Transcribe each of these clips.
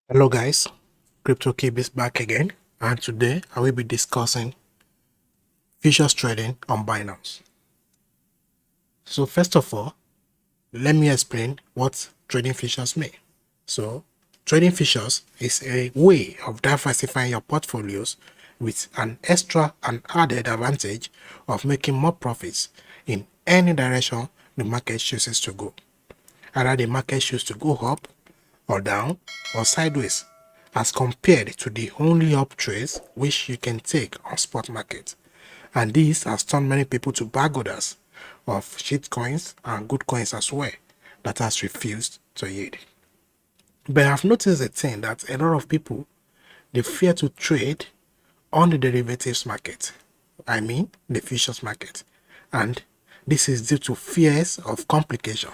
Hello guys, Crypto Kib is back again, and today I will be discussing futures trading on Binance. So first of all, let me explain what trading futures mean. So trading futures is a way of diversifying your portfolios with an extra and added advantage of making more profits in any direction the market chooses to go. Either the market chooses to go up or down or sideways, as compared to the only up trades which you can take on spot market. And this has turned many people to bag orders of shit coins and good coins as well that has refused to yield. But I've noticed a thing that a lot of people, they fear to trade on the derivatives market. I mean the futures market. And this is due to fears of complication.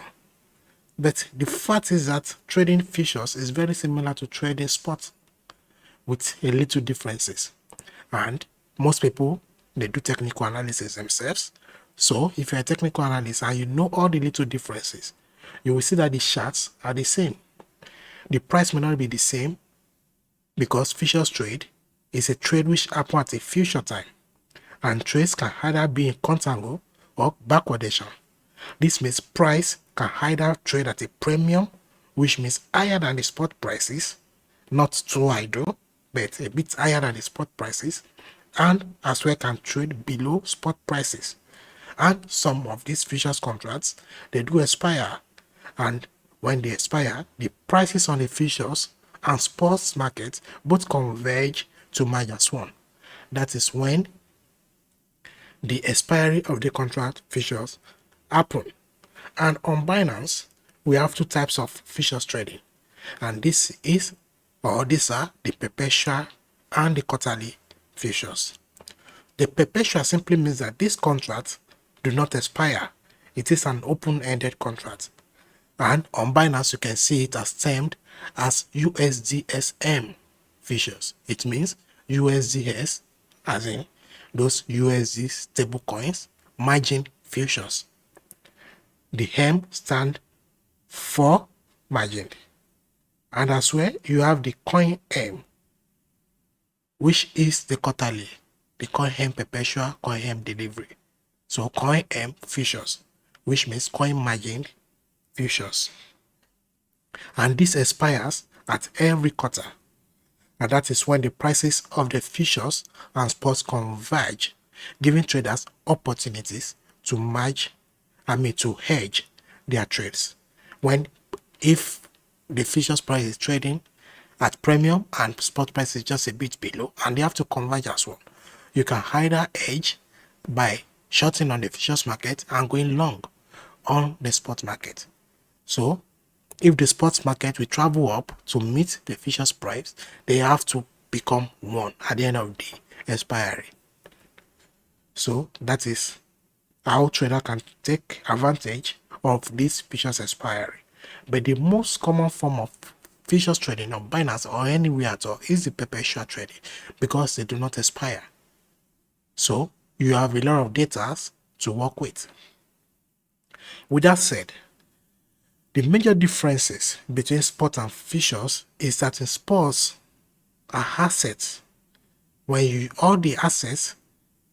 But the fact is that trading futures is very similar to trading spot with a little differences. And most people, they do technical analysis themselves. So if you're a technical analyst and you know all the little differences, you will see that the charts are the same. The price may not be the same because futures trade is a trade which happens at a future time. And trades can either be in contango or backwardation. This means price can either trade at a premium, which means higher than the spot prices, not too high though, but a bit higher than the spot prices, and as well can trade below spot prices. And some of these futures contracts, they do expire, and when they expire, the prices on the futures and sports market both converge to merge as one. That is when the expiry of the contract futures happen. And on Binance, we have two types of futures trading. And these are the perpetual and the quarterly futures. The perpetual simply means that these contracts do not expire. It is an open-ended contract. And on Binance, you can see it as termed as USDSM futures. It means USDS, as in those USD stable coins, margin futures. The M stand for margin. And as well, you have the coin M, which is the quarterly, the coin M perpetual, coin M delivery. So coin M futures, which means coin margin futures. And this expires at every quarter. And that is when the prices of the futures and spots converge, giving traders opportunities to to hedge their trades. If the futures price is trading at premium and spot price is just a bit below, and they have to converge as well, you can either hedge by shorting on the futures market and going long on the spot market. So if the spot market will travel up to meet the futures price, they have to become one at the end of the expiry. So that is how trader can take advantage of this futures expiry. But the most common form of futures trading on Binance or anywhere at all is the perpetual trading because they do not expire. So you have a lot of data to work with. With that said, the major differences between spot and futures is that in spots are assets. When all the assets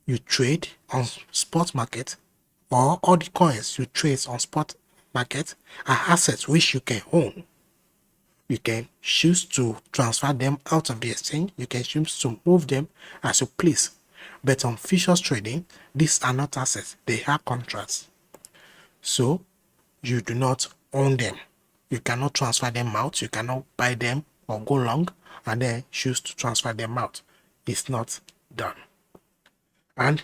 you trade on spot market or all the coins you trade on spot market are assets which you can own. You can choose to transfer them out of the exchange. You can choose to move them as you please. But on futures trading, these are not assets. They are contracts. So you do not own them. You cannot transfer them out. You cannot buy them or go long and then choose to transfer them out. It's not done. And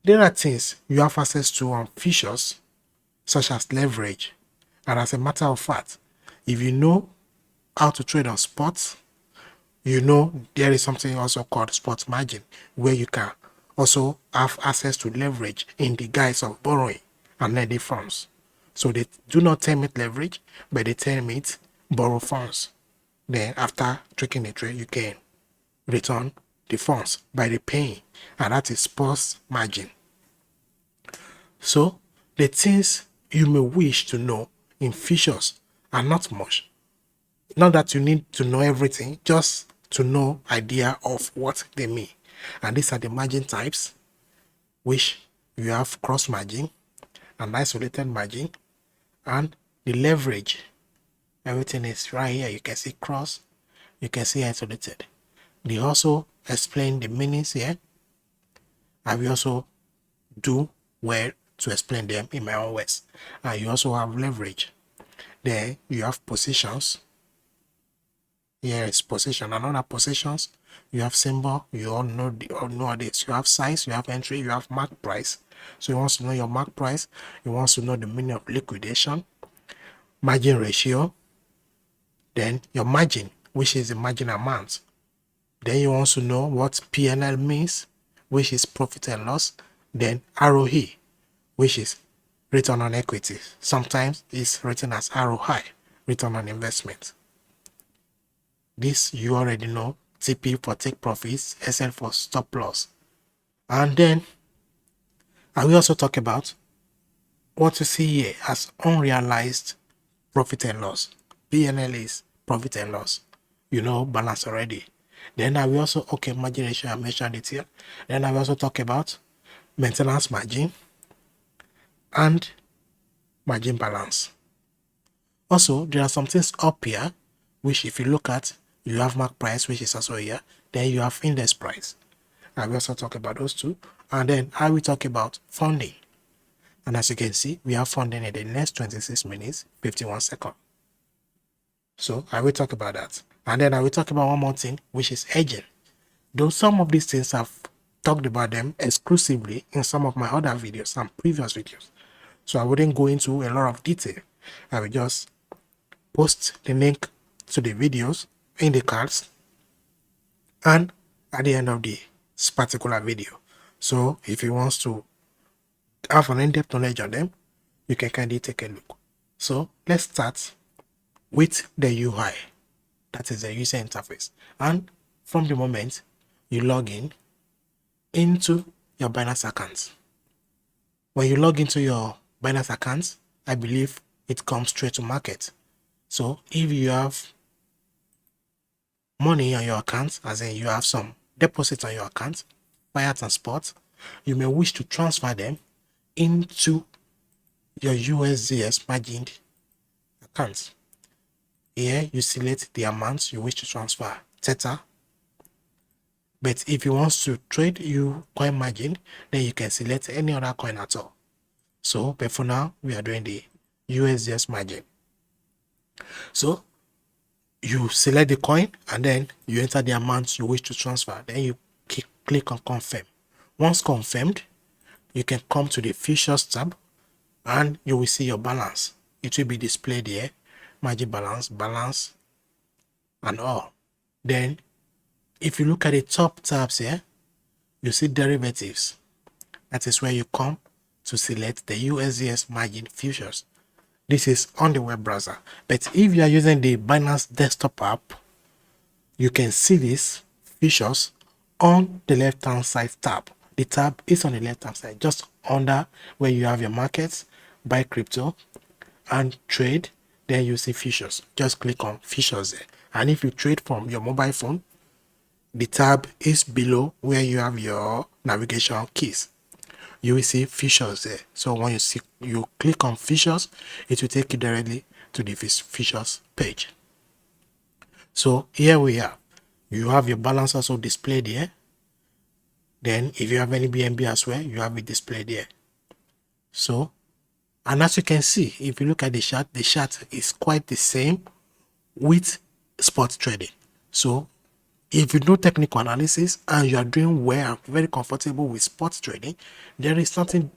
there are things you have access to on futures, such as leverage. And as a matter of fact, if you know how to trade on spots, you know there is something also called spot margin, where you can also have access to leverage in the guise of borrowing and lending funds. So they do not term it leverage, but they term it borrow funds. Then after taking the trade, you can return the funds by repaying, and that is spot margin. So the things you may wish to know in futures are not much. Not that you need to know everything, just to know idea of what they mean. And these are the margin types, which you have cross margin and isolated margin, and the leverage. Everything is right here. You can see cross, you can see isolated. They also explain the meanings here. I will also do well to explain them in my own words. And you also have leverage. There you have positions. Here is position. Another positions. You have symbol. You all know this. You have size. You have entry. You have mark price. So you want to know your mark price. You want to know the meaning of liquidation, margin ratio. Then your margin, which is the margin amount. Then you want to know what P&L means, which is profit and loss. Then ROE, which is return on equity. Sometimes it's written as ROI, return on investment. This you already know. TP for take profits, SL for stop loss. And then I will also talk about what you see here as unrealized profit and loss. P&L is profit and loss. You know, balance already. Then I will also, okay, margin ratio, I mentioned it here. Then I will also talk about maintenance margin and margin balance. Also, there are some things up here, which if you look at, you have mark price, which is also here. Then you have index price. I will also talk about those two. And then I will talk about funding. And as you can see, we have funding in the next 26 minutes, 51 seconds. So I will talk about that. And then I will talk about one more thing, which is hedging. Though some of these things I've talked about them exclusively in some of my other videos, some previous videos. So I wouldn't go into a lot of detail. I will just post the link to the videos in the cards and at the end of this particular video. So if you want to have an in-depth knowledge on them, you can kindly take a look. So let's start with the UI. That is the user interface. And from the moment you log in into your Binance account, when you log into your Binance account, I believe it comes straight to market. So if you have money on your account, as in you have some deposits on your account, fiat and spot, you may wish to transfer them into your USDS margined account. Here you select the amount you wish to transfer, Theta. But if you want to trade you coin margin, then you can select any other coin at all. So, but for now, we are doing the USDS margin. So, you select the coin and then you enter the amount you wish to transfer. Then you click on confirm. Once confirmed, you can come to the futures tab and you will see your balance. It will be displayed here, margin balance, balance, and all. Then, if you look at the top tabs here, you see derivatives. That is where you come to select the USDS margin futures. This is on the web browser. But if you are using the Binance desktop app, you can see these features on the left-hand side tab. The tab is on the left-hand side, just under where you have your markets, buy crypto, and trade. Then you see features. Just click on features there. And if you trade from your mobile phone, the tab is below where you have your navigation keys. You will see features there. So when you click on features, it will take you directly to the features page. So here we are. You have your balance also displayed here. Then if you have any BNB as well, you have it displayed here. So, and as you can see, if you look at the chart is quite the same with spot trading. So if you do technical analysis and you are doing well, very comfortable with spot trading, there is something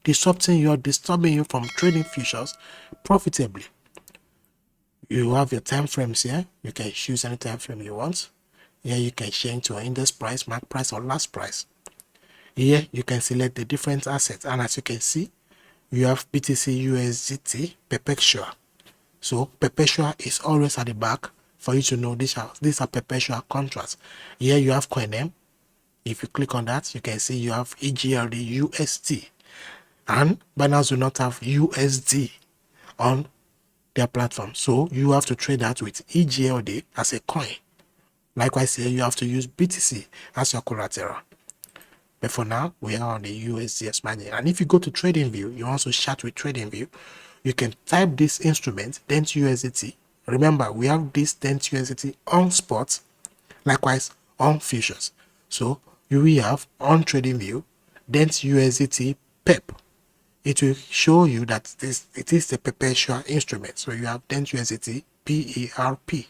disturbing you from trading futures profitably. You have your time frames here. You can choose any time frame you want. Here you can change to an index price, mark price, or last price. Here you can select the different assets, and as you can see, you have BTC USDT Perpetual. So Perpetual is always at the back for you to know these are perpetual contracts. Here you have coin. If you click on that, you can see you have EGLD USD, and Binance do not have USD on their platform. So you have to trade that with EGLD as a coin. Likewise here, you have to use BTC as your collateral. But for now, we are on the USDS margin. And if you go to TradingView, you also chat with TradingView. You can type this instrument, Dent USDT. Remember, we have this Dent USDT on spot, likewise on futures. So you will have on TradingView, Dent USDT PEP. It will show you that it is the perpetual instrument. So you have Dent USDT PERP.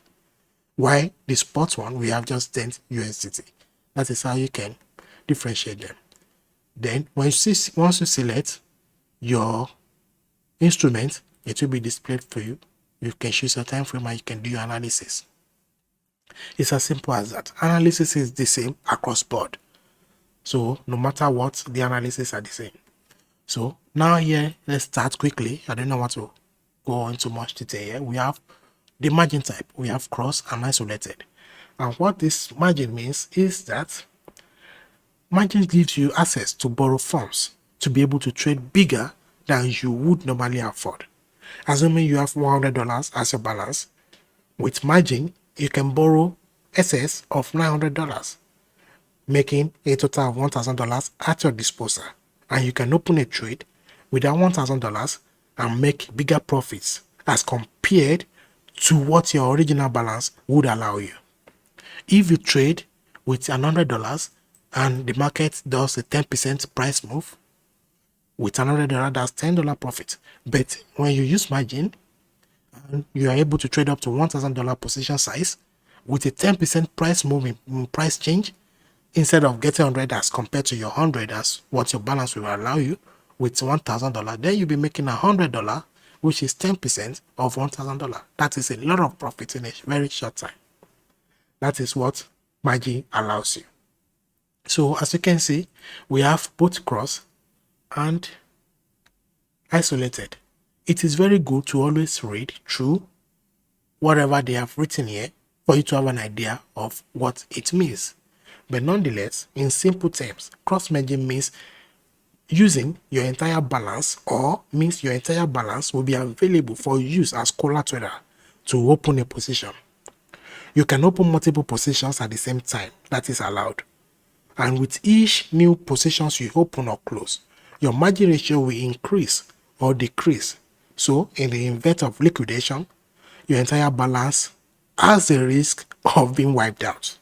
While the spot one, we have just Dent USDT. That is how you can differentiate them. Then once you select your instrument, it will be displayed for you. You can choose a time frame and you can do your analysis. It's as simple as that. Analysis is the same across board. So no matter what, the analysis are the same. So now here, let's start quickly. I don't know what to go into much detail here. We have the margin type. We have cross and isolated. And what this margin means is that margin gives you access to borrow funds to be able to trade bigger than you would normally afford. Assuming you have $100 as your balance, with margin, you can borrow excess of $900, making a total of $1,000 at your disposal. And you can open a trade with that $1,000 and make bigger profits as compared to what your original balance would allow you. If you trade with $100 and the market does a 10% price move, with $100, that's $10 profit. But when you use margin, you are able to trade up to $1,000 position size with a 10% price move in price change, instead of getting 100 as compared to your 100 as what your balance will allow you with $1,000, then you'll be making $100, which is 10% of $1,000. That is a lot of profit in a very short time. That is what margin allows you. So as you can see, we have both cross and isolated. It is very good to always read through whatever they have written here for you to have an idea of what it means. But nonetheless, in simple terms, cross margin means using your entire balance, or means your entire balance will be available for use as collateral to open a position. You can open multiple positions at the same time. That is allowed. And with each new positions you open or close, your margin ratio will increase or decrease. So in the event of liquidation, your entire balance has the risk of being wiped out.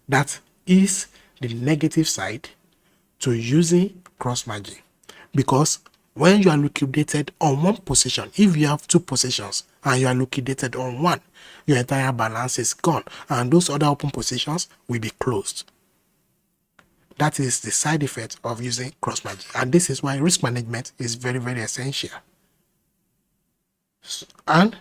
That is the negative side to using cross margin, because when you are liquidated on one position, if you have two positions and you are liquidated on one, your entire balance is gone and those other open positions will be closed. That is the side effect of using cross margin, and this is why risk management is very, very essential. And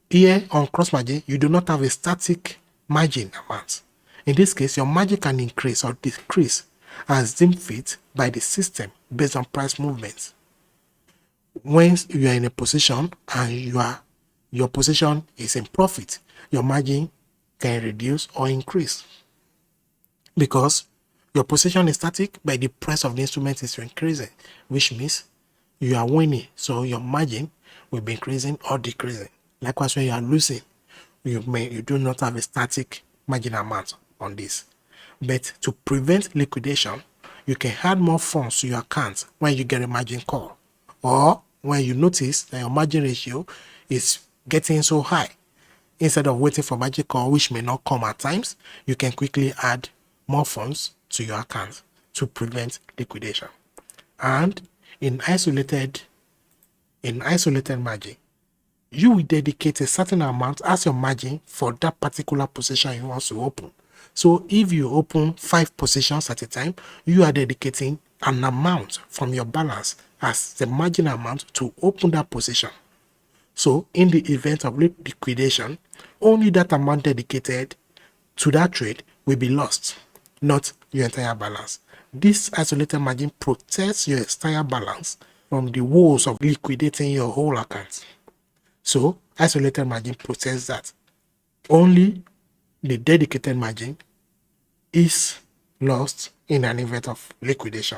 here on cross margin, you do not have a static margin amount. In this case, your margin can increase or decrease as deemed fit by the system based on price movements. When you are in a position and your position is in profit, your margin can reduce or increase, because your position is static, but the price of the instrument is increasing, which means you are winning. So your margin will be increasing or decreasing. Likewise, when you are losing, you do not have a static margin amount on this. But to prevent liquidation, you can add more funds to your account when you get a margin call, or when you notice that your margin ratio is getting so high. Instead of waiting for margin call, which may not come at times, you can quickly add more funds to your account to prevent liquidation. And in isolated margin, you will dedicate a certain amount as your margin for that particular position you want to open. So if you open 5 positions at a time, you are dedicating an amount from your balance as the margin amount to open that position. So in the event of liquidation, only that amount dedicated to that trade will be lost, not your entire balance. This isolated margin protects your entire balance from the woes of liquidating your whole account. So isolated margin protects that. Only the dedicated margin is lost in an event of liquidation,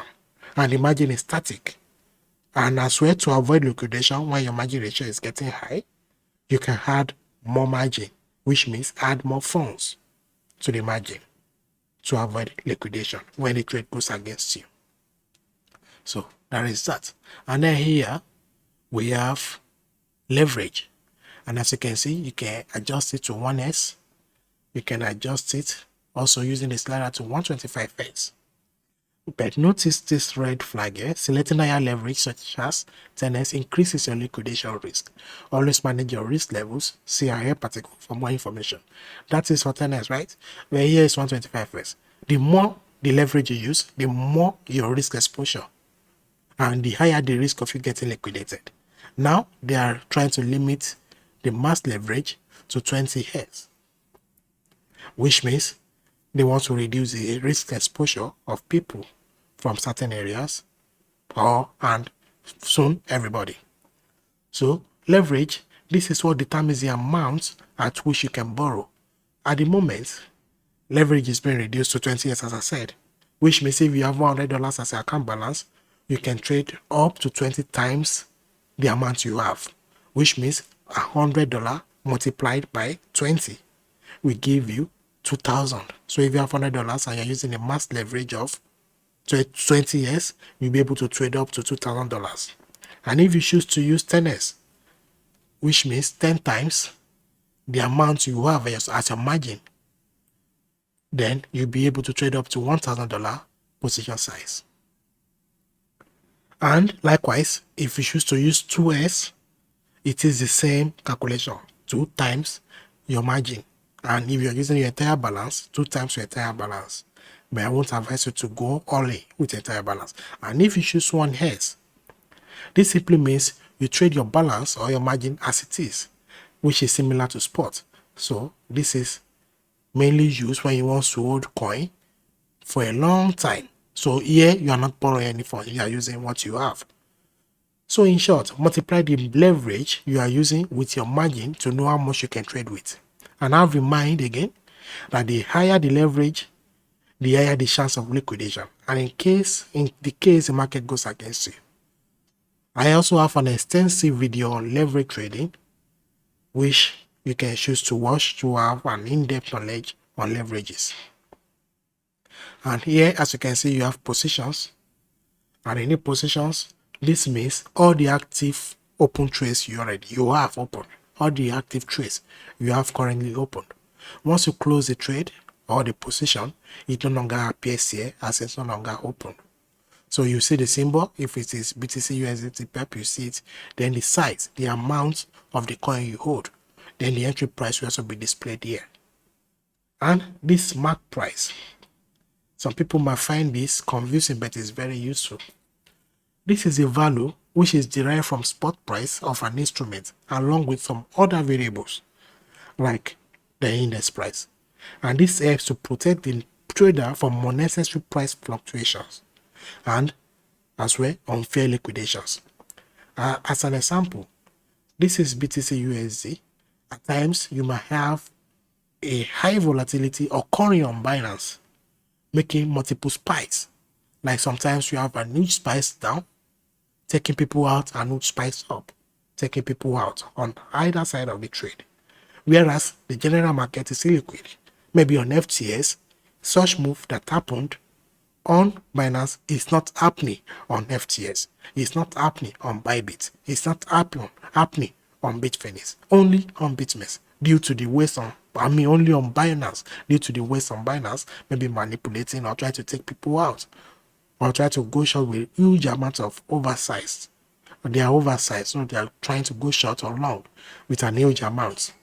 and the margin is static. And as well, to avoid liquidation when your margin ratio is getting high, you can add more margin, which means add more funds to the margin to avoid liquidation when the trade goes against you. So that is that. And then here we have leverage. And as you can see, you can adjust it to 1S. You can adjust it also using the slider to 125S. But notice this red flag here. Selecting higher leverage such as 10S increases your liquidation risk. Always manage your risk levels. See our help article for more information. That is for 10S, right? Where here is 125S. The more the leverage you use, the more your risk exposure, and the higher the risk of you getting liquidated. Now they are trying to limit the max leverage to 20S, which means they want to reduce the risk exposure of people from certain areas and soon everybody. So leverage, this is what determines the amount at which you can borrow. At the moment, leverage is being reduced to 20S, as I said, which means if you have $100 as your account balance, you can trade up to 20 times the amount you have, which means $100 multiplied by 20 will give you 2,000. So if you have $100 and you're using a max leverage of 20 years, you'll be able to trade up to $2,000. And if you choose to use 10S, which means 10 times the amount you have as your margin, then you'll be able to trade up to $1,000 position size. And likewise, if you choose to use 2S, it is the same calculation, 2 times your margin. And if you're using your entire balance, 2 times your entire balance. But I won't advise you to go all in with entire balance. And if you choose 1S, this simply means you trade your balance or your margin as it is, which is similar to spot. So this is mainly used when you want to hold coin for a long time. So here you are not borrowing any funds, you are using what you have. So in short, multiply the leverage you are using with your margin to know how much you can trade with. And have in mind again that the higher the leverage, the higher the chance of liquidation. And in the case the market goes against you. I also have an extensive video on leverage trading, which you can choose to watch to have an in-depth knowledge on leverages. And here, as you can see, you have positions. And in the positions, this means all the active open trades you have open. All the active trades you have currently open. Once you close the trade or the position, it no longer appears here as it's no longer open. So you see the symbol. If it is BTC USDT PEP, you see it. Then the size, the amount of the coin you hold. Then the entry price will also be displayed here. And this mark price, some people might find this confusing, but it's very useful. This is a value which is derived from spot price of an instrument along with some other variables like the index price. And this helps to protect the trader from unnecessary price fluctuations and as well unfair liquidations. As an example, this is BTC USD. At times, you might have a high volatility occurring on Binance, making multiple spikes. Like sometimes you have a huge spike down, taking people out, and huge spikes up, taking people out on either side of the trade. Whereas the general market is illiquid. Maybe on FTS, such move that happened on Binance is not happening on FTS. It's not happening on bybit. It's not happening on Bitfinex. Only on Bitmex due to the waste on, only on Binance due to the waste on Binance, maybe manipulating or trying to take people out or try to go short with huge amounts of oversized. They are oversized, so they are trying to go short or long with an huge amount.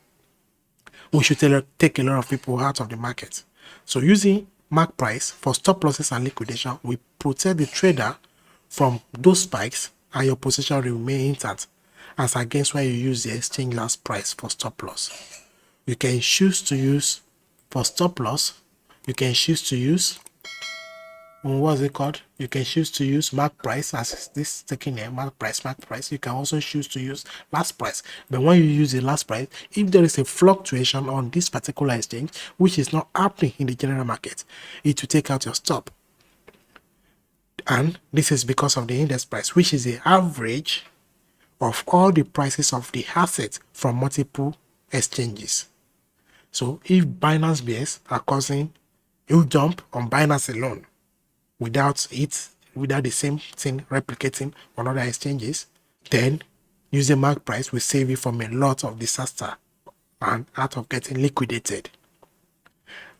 We should take a lot of people out of the market. So using mark price for stop losses and liquidation will protect the trader from those spikes and your position remain intact as against when you use the exchange last price for stop loss. You can choose to use for stop loss, you can choose to use what's it called? You can choose to use mark price as this taking a mark price. You can also choose to use last price. But when you use the last price, if there is a fluctuation on this particular exchange, which is not happening in the general market, it will take out your stop. And this is because of the index price, which is the average of all the prices of the assets from multiple exchanges. So if Binance BS are causing a huge jump on Binance alone without the same thing replicating on other exchanges, then using mark price will save you from a lot of disaster and out of getting liquidated.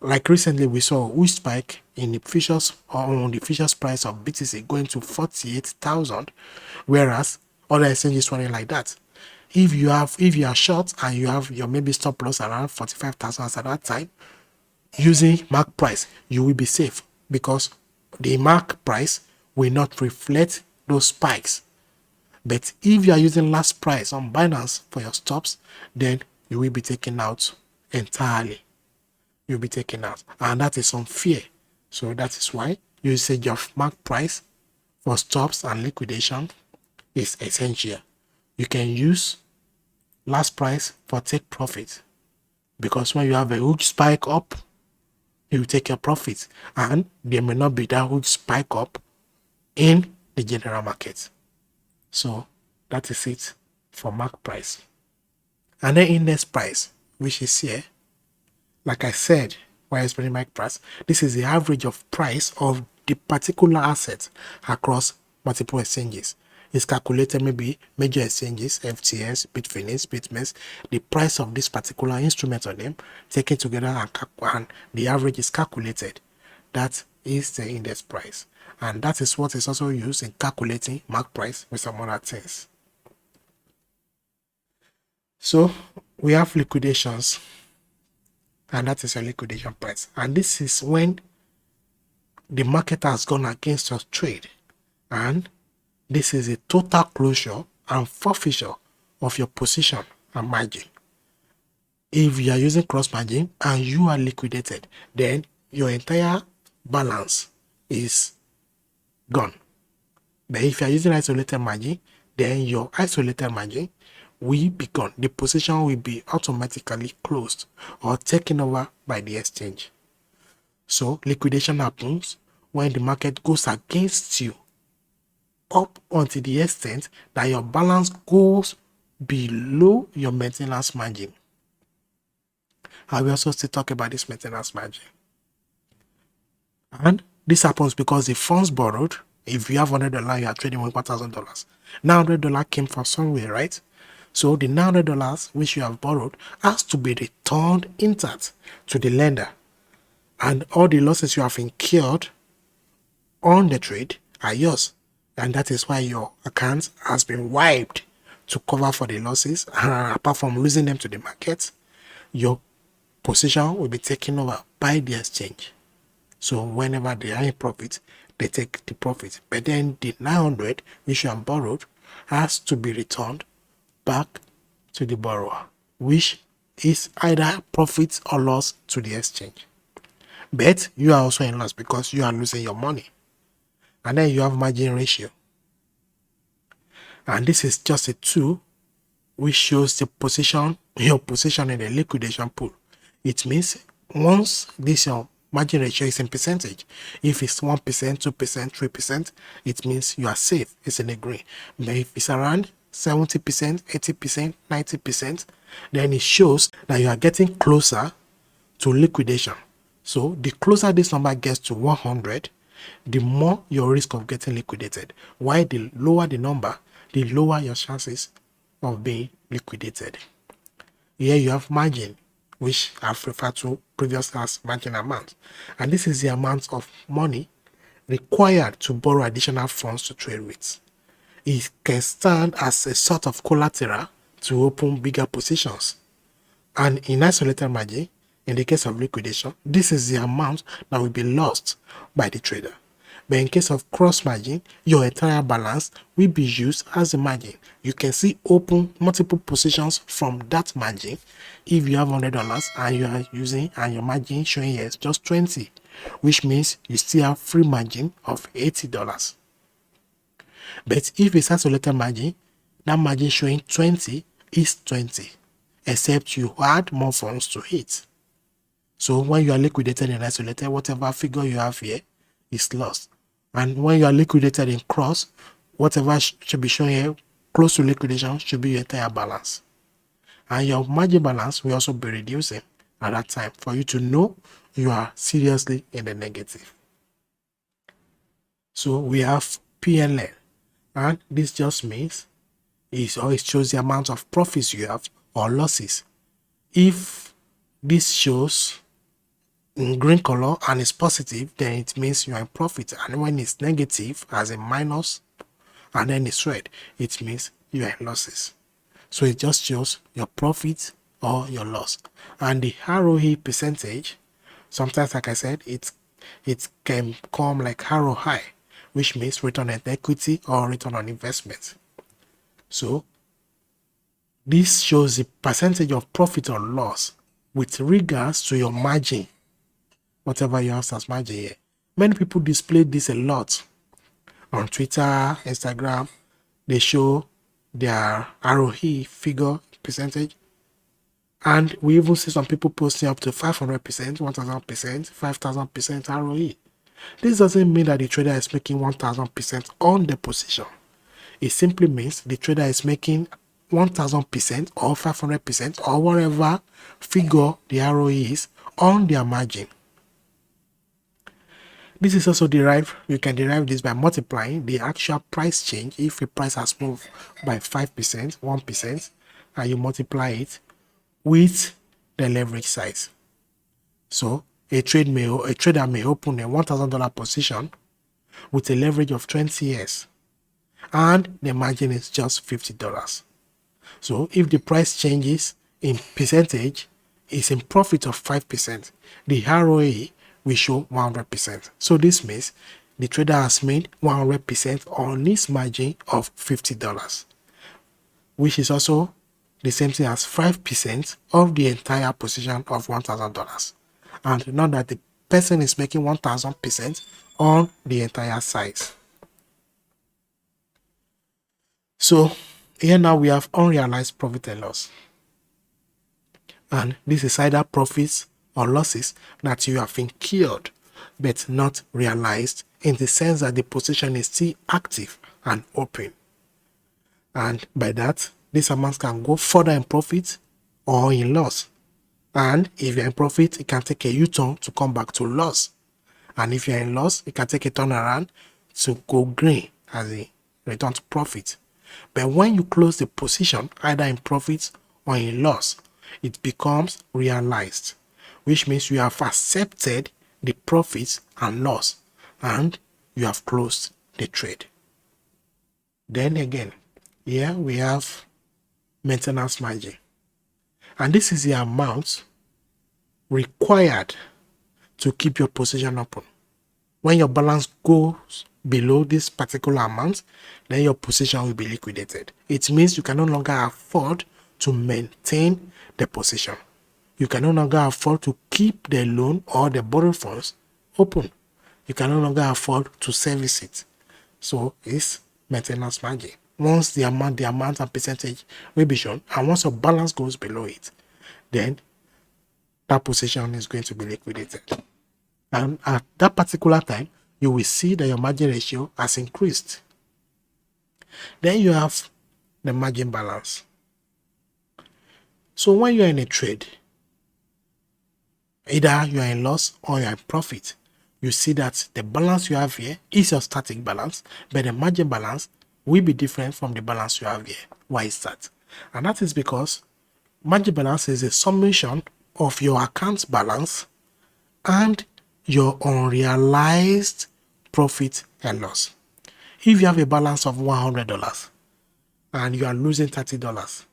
Like recently we saw a huge spike in the futures on the futures price of BTC going to 48,000, whereas other exchanges running like that. If you are short and you have your maybe stop loss around 45,000 at that time, using mark price, you will be safe because the mark price will not reflect those spikes. But if you are using last price on Binance for your stops, then you will be taken out entirely. You'll be taken out, and that is unfair. So that is why usage of mark price for stops and liquidation is essential. You can use last price for take profit, because when you have a huge spike up, you take your profit, and there may not be that huge spike up in the general market. So that is it for mark price. And then index price, which is here, like I said while explaining mark price, this is the average of price of the particular asset across multiple exchanges. It's calculated maybe major exchanges, FTS, Bitfinex, Bitmex, the price of this particular instrument on them, taken together, and the average is calculated. That is the index price. And that is what is also used in calculating mark price with some other things. So we have liquidations, and that is your liquidation price. And this is when the market has gone against your trade, and this is a total closure and forfeiture of your position and margin. If you are using cross margin and you are liquidated, then your entire balance is gone. But if you are using isolated margin, then your isolated margin will be gone. The position will be automatically closed or taken over by the exchange. So liquidation happens when the market goes against you up until the extent that your balance goes below your maintenance margin. I will also still talk about this maintenance margin. And this happens because the funds borrowed, if you have $100, you are trading with $1,000. Now $100 came from somewhere, right? So the $900 which you have borrowed has to be returned intact to the lender. And all the losses you have incurred on the trade are yours. And that is why your account has been wiped to cover for the losses. And apart from losing them to the market, your position will be taken over by the exchange. So whenever they are in profit, they take the profit. But then the 900 which you have borrowed has to be returned back to the borrower, which is either profit or loss to the exchange. But you are also in loss because you are losing your money. And then you have margin ratio. And this is just a tool which shows the position, your position in the liquidation pool. It means once this your margin ratio is in percentage, if it's 1%, 2%, 3%, it means you are safe, it's in the green. But if it's around 70%, 80%, 90%, then it shows that you are getting closer to liquidation. So the closer this number gets to 100, the more your risk of getting liquidated. While the lower the number, the lower your chances of being liquidated. Here you have margin, which I've referred to previously as margin amount. And this is the amount of money required to borrow additional funds to trade with. It can stand as a sort of collateral to open bigger positions. And in isolated margin, in the case of liquidation, this is the amount that will be lost by the trader. But in case of cross margin, your entire balance will be used as a margin. You can see open multiple positions from that margin. If you have $100 and you are using, and your margin showing here is just 20, which means you still have free margin of $80. But if it's isolated margin, that margin showing 20 is 20, except you add more funds to it. So when you are liquidated and isolated, whatever figure you have here is lost. And when you are liquidated in cross, whatever should be shown here close to liquidation should be your entire balance. And your margin balance will also be reducing at that time for you to know you are seriously in the negative. So we have PNL, and this just means it shows the amount of profits you have or losses. If this shows in green color and it's positive, then it means you're in profit. And when it's negative, as a minus, and then it's red, it means you're in losses. So it just shows your profit or your loss. And the ROE percentage, sometimes, like I said, it can come like ROI, which means return on equity or return on investment. So this shows the percentage of profit or loss with regards to your margin, whatever you have as margin here. Many people display this a lot on Twitter, Instagram. They show their ROE figure percentage, and we even see some people posting up to 500%, 1000%, 5000% ROE. This doesn't mean that the trader is making 1000% on the position. It simply means the trader is making 1000% or 500% or whatever figure the ROE is on their margin. This is also derived. You can derive this by multiplying the actual price change. If a price has moved by 5%, 1%, and you multiply it with the leverage size. So a trader may open a $1,000 position with a leverage of 20 years, and the margin is just $50. So if the price changes in percentage is in profit of 5%, the ROE will show 100%. So this means the trader has made 100% on his margin of $50, which is also the same thing as 5% of the entire position of $1,000. And not that the person is making 1000% on the entire size. So here now we have unrealized profit and loss. And this is either profits or losses that you have incurred but not realized, in the sense that the position is still active and open. And by that, this amount can go further in profit or in loss. And if you're in profit, it can take a U-turn to come back to loss. And if you're in loss, it can take a turnaround to go green as a return to profit. But when you close the position either in profit or in loss, it becomes realized, which means you have accepted the profits and loss and you have closed the trade. Then again, here we have maintenance margin, and this is the amount required to keep your position open. When your balance goes below this particular amount, then your position will be liquidated. It means you can no longer afford to maintain the position. You can no longer afford to keep the loan or the borrowed funds open. You can no longer afford to service it. So it's maintenance margin. Once the amount and percentage will be shown, and once your balance goes below it, then that position is going to be liquidated. And at that particular time, you will see that your margin ratio has increased. Then you have the margin balance. So when you're in a trade, either you are in loss or you are in profit, you see that the balance you have here is your static balance, but the margin balance will be different from the balance you have here. Why is that? And that is because margin balance is a summation of your account balance and your unrealized profit and loss. If you have a balance of $100 and you are losing $30,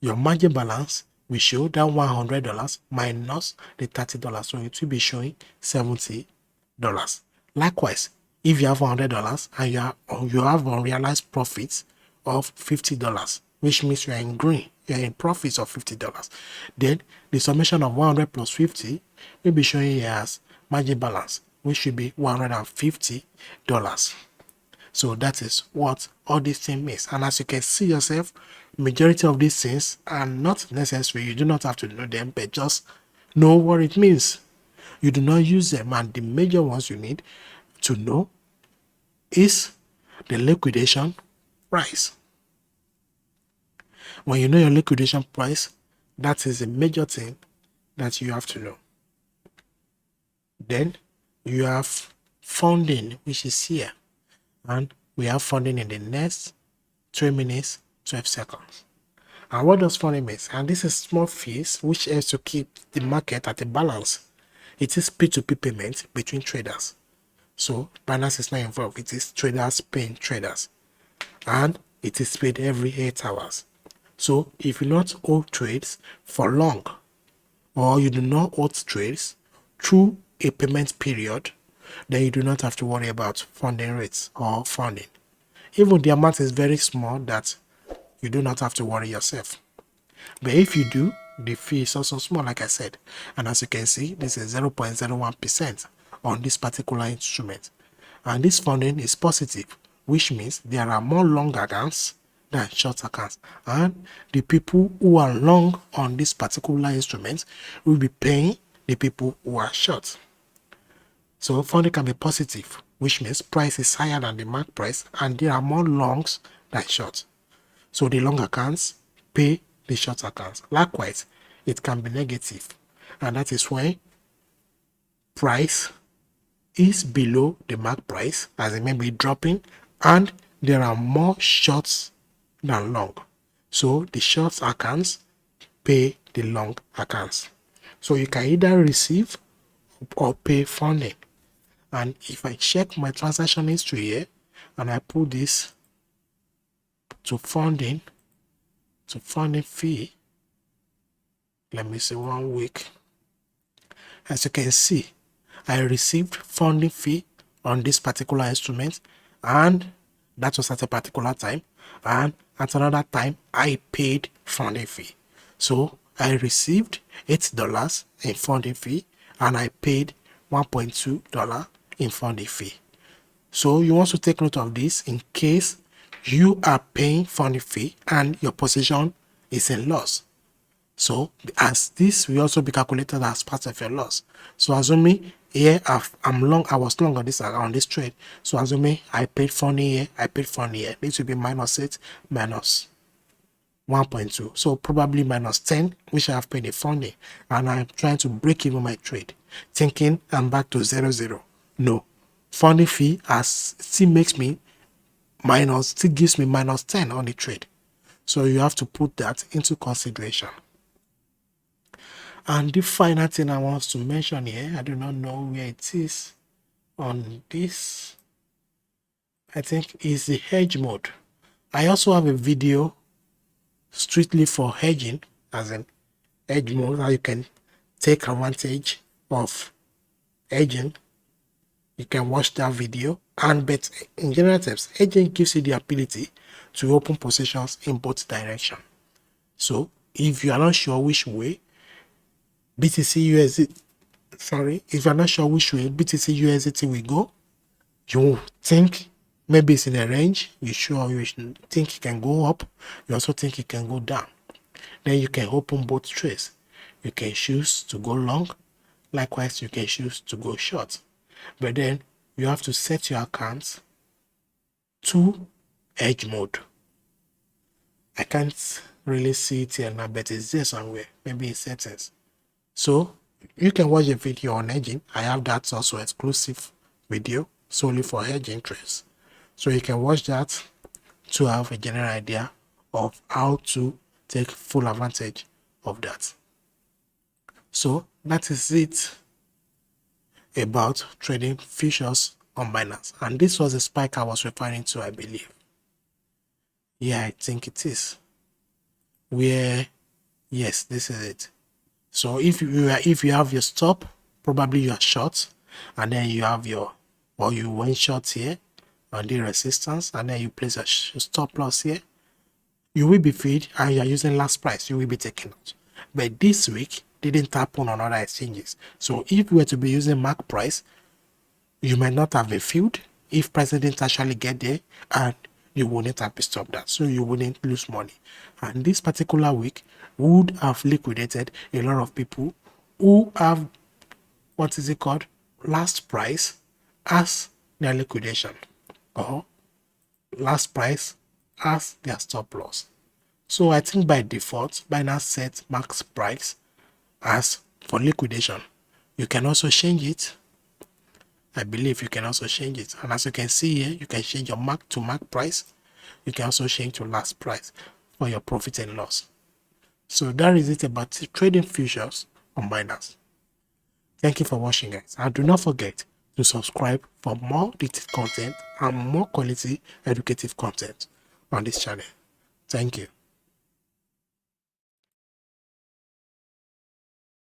your margin balance will show that $100 minus the $30, so it will be showing $70. Likewise, if you have $100 and you have unrealized profits of $50, which means you are in green, you are in profits of $50, then the summation of 100 plus 50 will be showing here as margin balance, which should be $150. So that is what all these things means. And as you can see yourself, majority of these things are not necessary. You do not have to know them, but just know what it means. You do not use them, and the major ones you need to know is the liquidation price. When you know your liquidation price, that is a major thing that you have to know. Then you have funding, which is here, and we have funding in the next 3 minutes 12 seconds. And what does funding mean? And this is small fees which helps to keep the market at a balance. It is P2P payment between traders. So Binance is not involved. It is traders paying traders, and it is paid every 8 hours. So if you not hold trades for long, or you do not hold trades through a payment period, then you do not have to worry about funding rates or funding. Even the amount is very small that you do not have to worry yourself. But if you do, the fee is also small, like I said. And as you can see, this is 0.01% on this particular instrument. And this funding is positive, which means there are more long accounts than short accounts. And the people who are long on this particular instrument will be paying the people who are short. So funding can be positive, which means price is higher than the market price and there are more longs than short. So the long accounts pay the short accounts. Likewise, it can be negative, and that is when price is below the market price, as it may be dropping, and there are more shorts than long. So the short accounts pay the long accounts. So you can either receive or pay funding. And if I check my transaction history here and I put this to funding fee, let me see 1 week. As you can see, I received funding fee on this particular instrument, and that was at a particular time, and at another time I paid funding fee. So I received $8 in funding fee and I paid $1.2 in funding fee. So you want to take note of this in case you are paying funding fee and your position is in loss. So as this will also be calculated as part of your loss. So assuming here I was long on this trade. So assuming I paid funding here, I paid funding here. This will be -8 minus 1.2. So probably -10, which I have paid the funding, and I'm trying to break even my trade, thinking I'm back to 0. No, funding fee still gives me -10 on the trade. So you have to put that into consideration. And the final thing I want to mention here, I do not know where it is on this, I think is the hedge mode. I also have a video strictly for hedging, as in hedge mode, how you can take advantage of hedging. You can watch that video. But in general terms, hedging gives you the ability to open positions in both directions. So if you are not sure which way if you're not sure which way BTC USDT will go, you think maybe it's in a range, you think it can go up, you also think it can go down. Then you can open both trades. You can choose to go long, likewise you can choose to go short. But then you have to set your accounts to hedge mode. I can't really see it here now, but it's there somewhere, maybe in settings. So you can watch a video on hedging. I have that also exclusive video solely for hedging trades. So you can watch that to have a general idea of how to take full advantage of that. So that is it about trading futures on Binance. And this was the spike I was referring to, I believe. Yeah, I think it is. Yes, this is it. So if you have your stop, probably you are short, and then you have you went short here on the resistance, and then you place a stop loss here, you will be filled, and you are using last price, you will be taken out. But this week didn't happen on other exchanges. So if you were to be using mark price, you might not have been filled if price didn't actually get there, and you wouldn't have been stopped that, so you wouldn't lose money. And this particular week would have liquidated a lot of people who have last price as their liquidation, or last price as their stop loss. So I think by default, Binance sets max price as for liquidation. You can also change it. I believe you can also change it. And as you can see here, you can change your mark to mark price. You can also change to last price for your profit and loss. So that is it about trading futures on Binance. Thank you for watching, guys. And do not forget to subscribe for more detailed content and more quality educative content on this channel. Thank you.